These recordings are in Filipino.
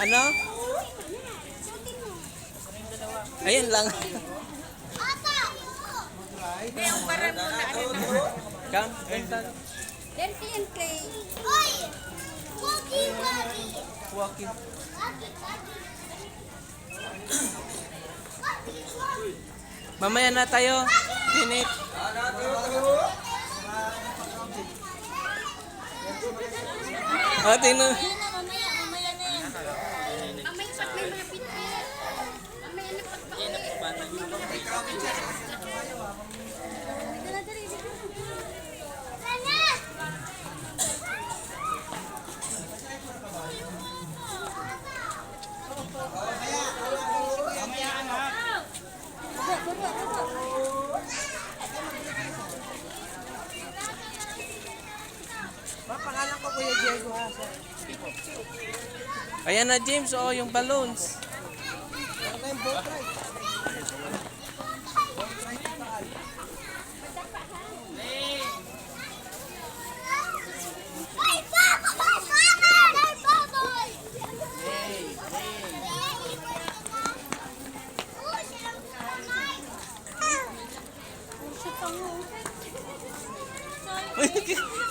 Ano? Ayan lang. Yung parang mo na ano na. Come, Quintan. Dirty and clay. Walking. Mamaya na tayo. Minute. Oh, tingnan. Mamaya na yan. Mamaya pag may mga pitik. Mamaya na pagpapit. Pangalan ko Kuya Diego ha. Ayan na, James. Oh, yung balloons. Ano yung boat ride?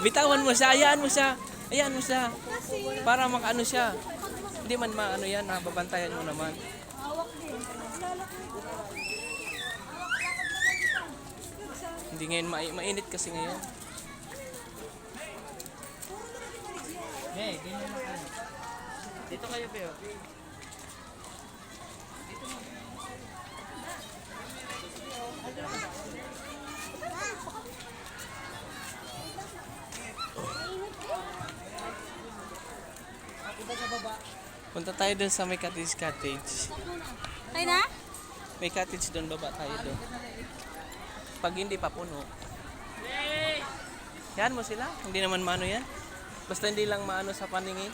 Bitawan mo siya. Ayaan mo siya. Ayaan mo siya. Para makaano siya. Hindi man maano yan. Babantayan mo naman. Hindi ngayon mainit kasi ngayon. Hey, ganyan na kayo. Dito kayo, Peo. Punta tayo dun sa may cottage. Tayo na? May cottage dun, baba tayo dun. Pag hindi pa puno. Yan mo sila. Hindi naman maano yan. Basta hindi lang maano sa paningin.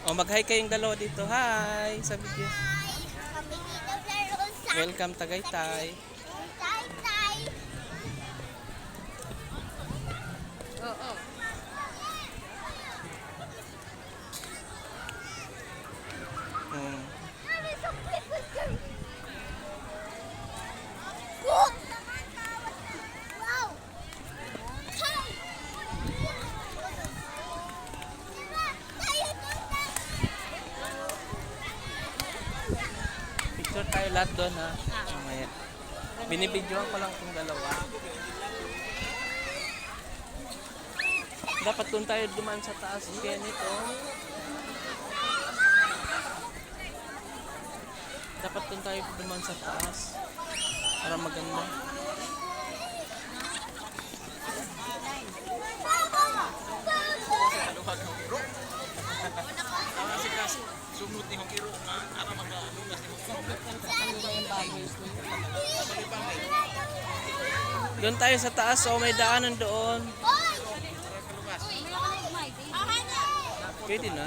O, mag-hi kayong dalawa dito. Hi! Sabi ko. Welcome Tagaytay. Oo. Hmm. Picture tayo lahat doon ha. Mamaya. Binibidyoan ko lang itong dalawa. Dapat kung tayo dumaan sa taas kaya nito. Dapat kung tayo dumaan sa taas. Para maganda. Sumut ni Hongiro nga ara magalugas ni Doon tayo sa taas, so may daanan doon. Pwede na.